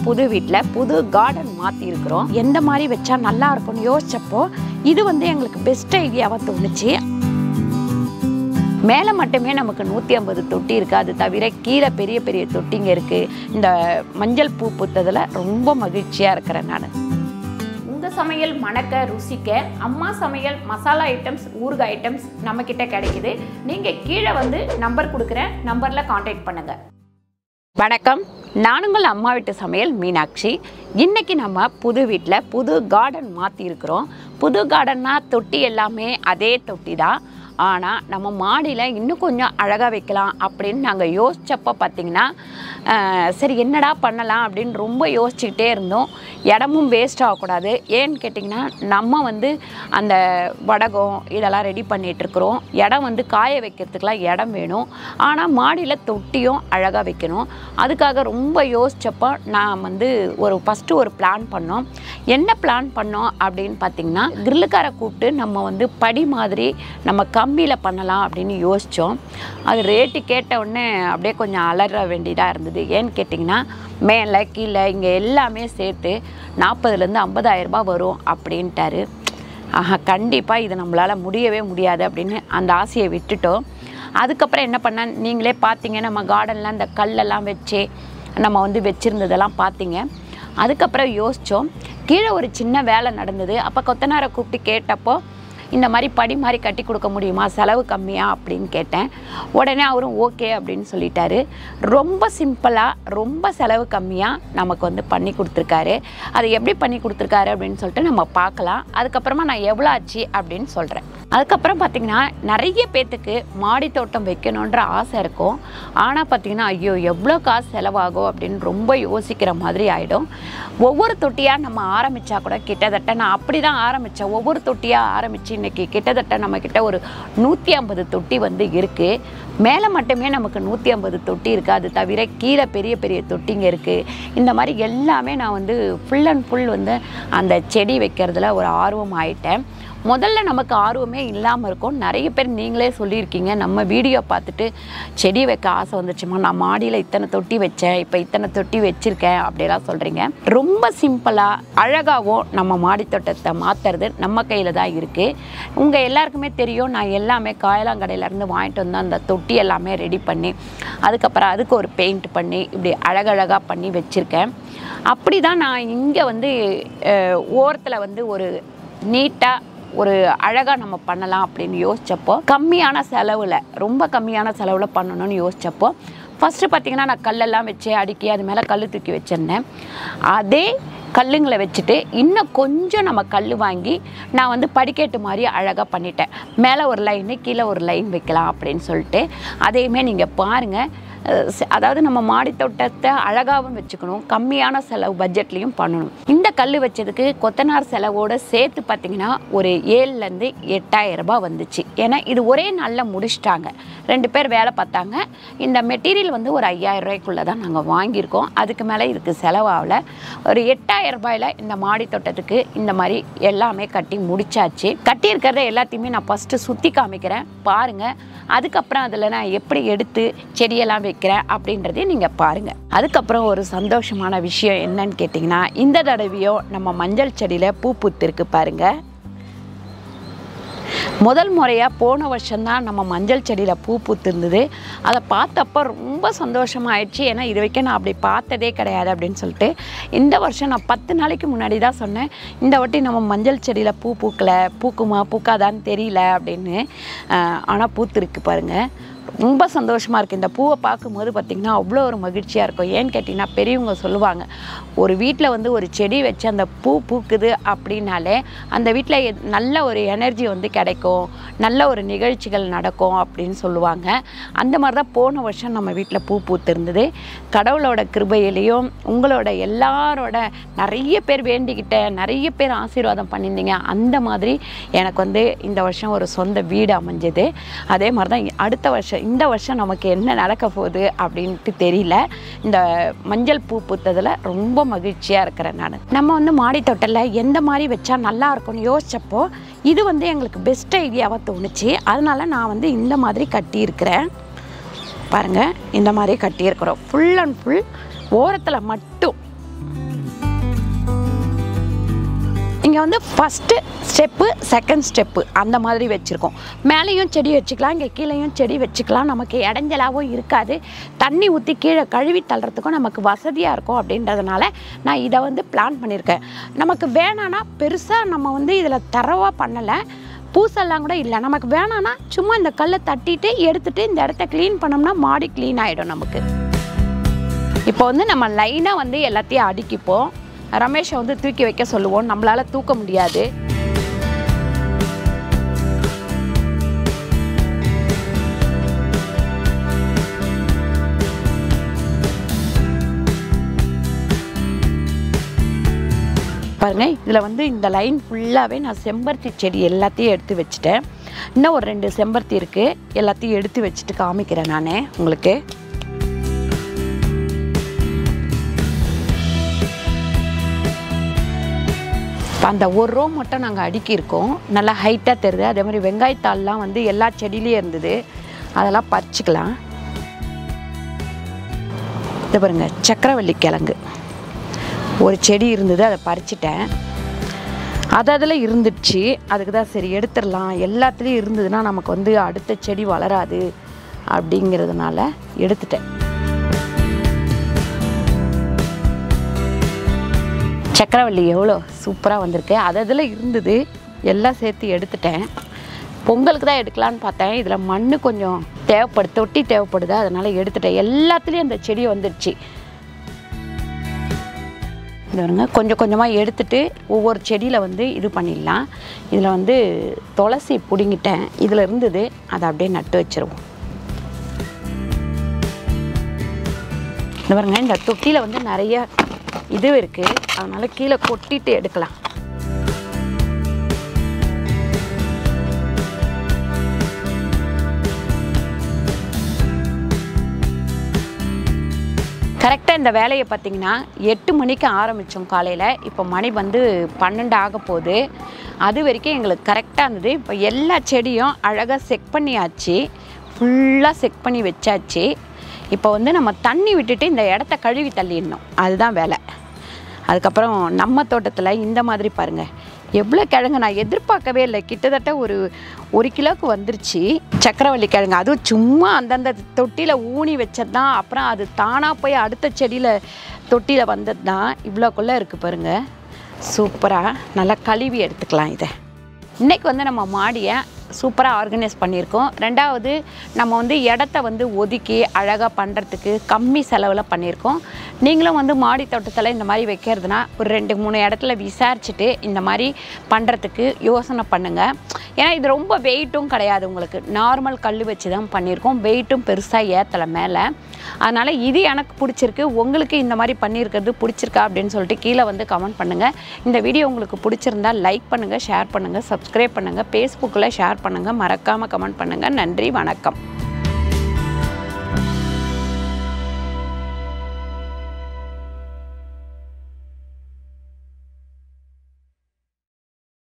புது வீட்டில் புது கார்டன் மாற்றிருக்கிறோம். எந்த மாதிரி வச்சா நல்லா இருக்கும்னு யோசிச்சப்போ இது எங்களுக்கு பெஸ்ட் ஐடியாவாக தோணுச்சு. மேலே மட்டுமே நமக்கு 150 தொட்டி இருக்குது. அது தவிர கீழே பெரிய பெரிய தொட்டிங்க இருக்குது. இந்த மஞ்சள் பூ பூத்ததில் ரொம்ப மகிழ்ச்சியாக இருக்கிறேன் நான். உங்கள் சமையல் மணக்க ருசிக்க அம்மா சமையல் மசாலா ஐட்டம்ஸ் ஊறுகாய் ஐட்டம்ஸ் நம்மக்கிட்ட கிடைக்குது. நீங்கள் கீழே நம்பர் கொடுக்குறேன், நம்பரில் கான்டாக்ட் பண்ணுங்கள். வணக்கம், நானுங்கள் அம்மா வீட்டு சமையல் மீனாட்சி. இன்றைக்கி நம்ம புது வீட்டில் புது கார்டன் மாற்றிருக்கிறோம். புது கார்டன்னா தொட்டி எல்லாமே அதே தொட்டி தான். ஆனால் நம்ம மாடியில் இன்னும் கொஞ்சம் அழகாக வைக்கலாம் அப்படின்னு நாங்கள் யோசித்தப்போ பார்த்திங்கன்னா, சரி என்னடா பண்ணலாம் அப்படின்னு ரொம்ப யோசிச்சுக்கிட்டே இருந்தோம். இடமும் வேஸ்ட் ஆகக்கூடாது. ஏன்னு கேட்டிங்கன்னா, நம்ம அந்த வடகம் இதெல்லாம் ரெடி பண்ணிகிட்ருக்குறோம். இடம் காய வைக்கிறதுக்கெலாம் இடம் வேணும். ஆனால் மாடியில் தொட்டியும் அழகாக வைக்கணும். அதுக்காக ரொம்ப யோசித்தப்போ நான் ஃபஸ்ட்டு ஒரு பிளான் பண்ணோம். என்ன பிளான் பண்ணோம் அப்படின்னு பார்த்திங்கன்னா, கிரில்லுக்காரை கூப்பிட்டு நம்ம படி மாதிரி நம்ம கம்பியில் பண்ணலாம் அப்படின்னு யோசித்தோம். அது ரேட்டு கேட்ட உடனே அப்படியே கொஞ்சம் அலற வேண்டியதாக இருந்தது. ஏன்னு கேட்டிங்கன்னா, மேலே கீழே இங்கே எல்லாமே சேர்த்து 40,000 50,000 ரூபாய் வரும் அப்படின்ட்டாரு. கண்டிப்பாக இது நம்மளால் முடியவே முடியாது அப்படின்னு அந்த ஆசையை விட்டுட்டோம். அதுக்கப்புறம் என்ன பண்ணால் நீங்களே பார்த்தீங்க, நம்ம கார்டனில் அந்த கல்லெல்லாம் வச்சு நம்ம வச்சுருந்ததெல்லாம் பார்த்தீங்க. அதுக்கப்புறம் யோசித்தோம். கீழே ஒரு சின்ன வேலை நடந்தது. அப்போ கொத்தனாரை கூப்பிட்டு கேட்டப்போ, இந்த மாதிரி படி மாதிரி கட்டி கொடுக்க முடியுமா, செலவு கம்மியாக அப்படின்னு கேட்டேன். உடனே அவரும் ஓகே அப்படின்னு சொல்லிட்டாரு. ரொம்ப சிம்பிளாக ரொம்ப செலவு கம்மியாக நமக்கு பண்ணி கொடுத்துருக்காரு. அது எப்படி பண்ணி கொடுத்துருக்காரு அப்படின்னு சொல்லிட்டு நம்ம பார்க்கலாம். அதுக்கப்புறமா நான் எவ்வளோ ஆச்சு அப்படின்னு சொல்கிறேன். அதுக்கப்புறம் பார்த்திங்கன்னா, நிறைய பேர்த்துக்கு மாடி தோட்டம் வைக்கணுன்ற ஆசை இருக்கும். ஆனால் பார்த்திங்கன்னா, ஐயோ எவ்வளோ காசு செலவாகும் அப்படின்னு ரொம்ப யோசிக்கிற மாதிரி ஆகிடும். ஒவ்வொரு தொட்டியாக நம்ம ஆரம்பித்தா கூட கிட்டத்தட்ட நான் அப்படி தான் ஆரம்பித்தேன். ஒவ்வொரு தொட்டியாக ஆரம்பித்து இன்றைக்கி கிட்டத்தட்ட நம்மக்கிட்ட ஒரு 150 தொட்டி இருக்குது. மேலே மட்டுமே நமக்கு 150 தொட்டி இருக்குது. அது தவிர கீழே பெரிய பெரிய தொட்டிங்க இருக்குது. இந்த மாதிரி எல்லாமே நான் ஃபுல் அண்ட் ஃபுல் அந்த செடி வைக்கிறதுல ஒரு ஆர்வம் ஆகிட்டேன். முதல்ல நமக்கு ஆர்வமே இல்லாமல் இருக்கும். நிறைய பேர் நீங்களே சொல்லியிருக்கீங்க, நம்ம வீடியோ பார்த்துட்டு செடி வைக்க ஆசை வந்துச்சுமா, நான் மாடியில் இத்தனை தொட்டி வச்சேன், இப்போ இத்தனை தொட்டி வச்சுருக்கேன் அப்படிலாம் சொல்கிறீங்க. ரொம்ப சிம்பிளாக அழகாகவும் நம்ம மாடி தோட்டத்தை மாற்றுறது நம்ம கையில் தான் இருக்குது. உங்கள் எல்லாருக்குமே தெரியும், நான் எல்லாமே காயலாங்கடையிலேருந்து வாங்கிட்டு வந்து அந்த தொட்டி எல்லாமே ரெடி பண்ணி அதுக்கப்புறம் அதுக்கு ஒரு பெயிண்ட் பண்ணி இப்படி அழகழகாக பண்ணி வச்சுருக்கேன். அப்படி தான் நான் இங்கே ஓரத்தில் ஒரு நீட்டாக ஒரு அழகாக நம்ம பண்ணலாம் அப்படின்னு யோசித்தப்போ, கம்மியான செலவில் ரொம்ப கம்மியான செலவில் பண்ணணும்னு யோசித்தப்போ, ஃபஸ்ட்டு பார்த்திங்கன்னா நான் கல்லெல்லாம் வச்சு அடுக்கி அது மேலே கல் தூக்கி வச்சுருந்தேன். அதே கல்லுங்களை வச்சுட்டு இன்னும் கொஞ்சம் நம்ம கல் வாங்கி நான் படிக்கட்டு மாதிரி அழகாக பண்ணிட்டேன். மேலே ஒரு லைனு கீழே ஒரு லைன் வைக்கலாம் அப்படின்னு சொல்லிட்டு. அதையுமே நீங்கள் பாருங்கள். அதாவது நம்ம மாடி தோட்டத்தை அழகாகவும் வச்சுக்கணும், கம்மியான செலவு பட்ஜெட்லேயும் பண்ணணும். இந்த கல் வச்சதுக்கு கொத்தனார் செலவோடு சேர்த்து பார்த்திங்கன்னா ஒரு 7,000 8,000 ரூபாய் வந்துச்சு. ஏன்னா இது ஒரே நாளில் முடிச்சிட்டாங்க. 2 பேர் வேலை பார்த்தாங்க. இந்த மெட்டீரியல் ஒரு 5,000 ரூபாய்க்குள்ளே தான் நாங்கள் வாங்கியிருக்கோம். அதுக்கு மேலே இதுக்கு செலவாகல. ஒரு 8,000 ரூபாயில் இந்த மாடி தோட்டத்துக்கு இந்த மாதிரி எல்லாமே கட்டி முடிச்சாச்சு. கட்டியிருக்கிறத எல்லாத்தையுமே நான் ஃபஸ்ட்டு சுற்றி காமிக்கிறேன் பாருங்கள். அதுக்கப்புறம் அதில் நான் எப்படி எடுத்து செடியெல்லாம் வைக்கிறேன் அப்படின்றதையும் நீங்கள் பாருங்கள். அதுக்கப்புறம் ஒரு சந்தோஷமான விஷயம் என்னன்னு கேட்டிங்கன்னா, இந்த தடவையும் நம்ம மஞ்சள் செடியில் பூ பூத்திருக்கு பாருங்கள். முதல் முறையாக போன வருஷம்தான் நம்ம மஞ்சள் செடியில் பூ பூத்திருந்தது. அதை பார்த்தப்போ ரொம்ப சந்தோஷமாக ஆயிடுச்சு. ஏன்னா இது வரைக்கும் நான் அப்படி பார்த்ததே கிடையாது அப்படின்னு சொல்லிட்டு. இந்த வருஷம் நான் 10 நாளைக்கு முன்னாடி தான் சொன்னேன், இந்த வாட்டி நம்ம மஞ்சள் செடியில் பூ பூக்கலை, பூக்குமா பூக்காதான்னு தெரியல அப்படின்னு. ஆனால் பூத்திருக்கு பாருங்கள். ரொம்ப சந்தோஷமாக இருக்குது. இந்த பூவை பார்க்கும்போது பார்த்திங்கன்னா அவ்வளோ ஒரு மகிழ்ச்சியாக இருக்கும். ஏன்னு கேட்டிங்கன்னா, பெரியவங்க சொல்லுவாங்க, ஒரு வீட்டில் ஒரு செடி வச்சு அந்த பூ பூக்குது அப்படின்னாலே அந்த வீட்டில் நல்ல ஒரு எனர்ஜி கிடைக்கும், நல்ல ஒரு நிகழ்ச்சிகள் நடக்கும் அப்படின்னு சொல்லுவாங்க. அந்த மாதிரி தான் போன வருஷம் நம்ம வீட்டில் பூ பூத்திருந்தது. கடவுளோட கிருபையிலையும் உங்களோட எல்லாரோட நிறைய பேர் வேண்டிக்கிட்டேன், நிறைய பேர் ஆசீர்வாதம் பண்ணியிருந்தீங்க. அந்த மாதிரி எனக்கு இந்த வருஷம் ஒரு சொந்த வீடு அமைஞ்சது. அதே மாதிரி தான் அடுத்த வருஷம் இந்த வருஷம் நமக்கு என்ன நடக்க போகுது அப்படின்ட்டு தெரியல. இந்த மஞ்சள் பூ பூத்ததில் ரொம்ப மகிழ்ச்சியாக இருக்கிறேன் நான். நம்ம மாடி தோட்டத்தில் எந்த மாதிரி வச்சா நல்லா இருக்கும்னு யோசித்தப்போ இது எங்களுக்கு பெஸ்ட் ஐடியாவாக தோணுச்சு. அதனால நான் இந்த மாதிரி கட்டியிருக்கிறேன் பாருங்கள். இந்த மாதிரி கட்டியிருக்கிறோம். ஃபுல் அண்ட் ஃபுல் ஓரத்தில் மட்டும் இங்கே வந்து ஃபஸ்ட்டு ஸ்டெப்பு, செகண்ட் ஸ்டெப்பு அந்த மாதிரி வச்சுருக்கோம். மேலேயும் செடி வச்சுக்கலாம், இங்கே கீழேயும் செடி வச்சுக்கலாம். நமக்கு இடைஞ்சலாகவும் இருக்காது, தண்ணி ஊற்றி கீழே கழுவி தள்ளுறதுக்கும் நமக்கு வசதியாக இருக்கும். அப்படின்றதுனால நான் இதை வந்து பிளான் பண்ணியிருக்கேன். நமக்கு வேணான்னா பெருசாக நம்ம வந்து இதில் தரவாக பண்ணலை, பூசெல்லாம் கூட இல்லை. நமக்கு வேணான்னா சும்மா இந்த கல்லை தட்டிட்டு எடுத்துகிட்டு இந்த இடத்த க்ளீன் பண்ணோம்னா மாடி க்ளீன் ஆகிடும் நமக்கு. இப்போ வந்து நம்ம லைனாக வந்து எல்லாத்தையும் அடுக்கிப்போம். ரமேஷை வந்து தூக்கி வைக்க சொல்லுவோம், நம்மளால் தூக்க முடியாது. பாருங்க, இதில் வந்து இந்த லைன் ஃபுல்லாகவே நான் செம்பருத்தி செடி எல்லாத்தையும் எடுத்து வச்சுட்டேன். இன்னும் ஒரு 2 செம்பருத்தி இருக்குது, எல்லாத்தையும் எடுத்து வச்சுட்டு காமிக்கிறேன் நான் உங்களுக்கு. இப்போ அந்த ஒரு ரோ மட்டும் நாங்கள் அடுக்கியிருக்கோம், நல்லா ஹைட்டாக தெரியுது. அதே மாதிரி வெங்காயத்தாள்லாம் வந்து எல்லா செடியிலையும் இருந்தது, அதெல்லாம் பறிச்சிக்கலாம். இது பாருங்க, சக்கரவள்ளி கிழங்கு ஒரு செடி இருந்தது, அதை பறிச்சிட்டேன். அதில் இருந்துச்சு, அதுக்கு தான் சரி எடுத்துடலாம். எல்லாத்துலேயும் இருந்ததுன்னா நமக்கு வந்து அடுத்த செடி வளராது அப்படிங்கிறதுனால எடுத்துட்டேன். சக்கரவள்ளி எவ்வளோ சூப்பராக வந்திருக்கு. அதில் இருந்தது, எல்லாம் சேர்த்து எடுத்துட்டேன். பொங்கலுக்கு தான் எடுக்கலான்னு பார்த்தேன், இதில் மண் கொஞ்சம் தேவைப்படுது, தொட்டி தேவைப்படுது, அதனால் எடுத்துட்டேன். எல்லாத்துலேயும் அந்த செடி வந்துடுச்சு. இது வருங்க, கொஞ்சம் கொஞ்சமாக எடுத்துகிட்டு ஒவ்வொரு செடியில் வந்து இது பண்ணிடலாம். இதில் வந்து துளசி பிடுங்கிட்டேன், இதில் இருந்தது, அதை அப்படியே நட்டு வச்சுருவோம். இது வருங்க, இந்த தொட்டியில் வந்து நிறைய இது இருக்குது, அதனால் கீழே கொட்டிட்டு எடுக்கலாம். கரெக்டாக இந்த வேலையை பார்த்திங்கன்னா 8 மணிக்கு ஆரம்பித்தோம் காலையில். இப்போ மணி வந்து 12 ஆக போகுது. அது வரைக்கும் எங்களுக்கு கரெக்டாக இருந்தது. இப்போ எல்லா செடியும் அழகாக செக் பண்ணியாச்சு, ஃபுல்லாக செக் பண்ணி வச்சாச்சு. இப்போ வந்து நம்ம தண்ணி விட்டுட்டு இந்த இடத்த கழுவி தள்ளிடணும், அதுதான் வேலை. அதுக்கப்புறம் நம்ம தோட்டத்தில் இந்த மாதிரி பாருங்கள், எவ்வளோ கிழங்கு நான் எதிர்பார்க்கவே இல்லை. கிட்டத்தட்ட ஒரு 1 கிலோவுக்கு வந்துருச்சு சக்கரவள்ளி கிழங்கு. அதுவும் சும்மா அந்தந்த தொட்டியில் ஊனி வச்சது தான், அப்புறம் அது தானாக போய் அடுத்த செடியில் தொட்டியில் வந்தது தான். இவ்வளோக்குள்ளே இருக்குது பாருங்கள், சூப்பராக. நல்லா கழுவி எடுத்துக்கலாம். இதை இன்றைக்கி வந்து நம்ம மாடியை சூப்பராக ஆர்கனைஸ் பண்ணியிருக்கோம். ரெண்டாவது, நம்ம வந்து இடத்த வந்து ஒதுக்கி அழகாக பண்ணுறதுக்கு கம்மி செலவில் பண்ணியிருக்கோம். நீங்களும் வந்து மாடி தோட்டத்தில் இந்த மாதிரி வைக்கிறதுனா ஒரு 2-3 இடத்துல விசாரிச்சுட்டு இந்த மாதிரி பண்ணுறதுக்கு யோசனை பண்ணுங்கள். ஏன்னா இது ரொம்ப வெயிட்டும் கிடையாது, உங்களுக்கு நார்மல் கல் வச்சு தான் பண்ணியிருக்கோம், வெயிட்டும் பெருசாக ஏற்றலை மேலே. அதனால் இது எனக்கு பிடிச்சிருக்கு. உங்களுக்கு இந்த மாதிரி பண்ணியிருக்கிறது பிடிச்சிருக்கா அப்படின்னு சொல்லிட்டு கீழே வந்து கமெண்ட் பண்ணுங்கள். இந்த வீடியோ உங்களுக்கு பிடிச்சிருந்தால் லைக் பண்ணுங்கள், ஷேர் பண்ணுங்கள், சப்ஸ்கிரைப் பண்ணுங்கள், ஃபேஸ்புக்கில் ஷேர் பண்ணுங்கள், மறக்காமல் கமெண்ட் பண்ணுங்கள். நன்றி, வணக்கம்.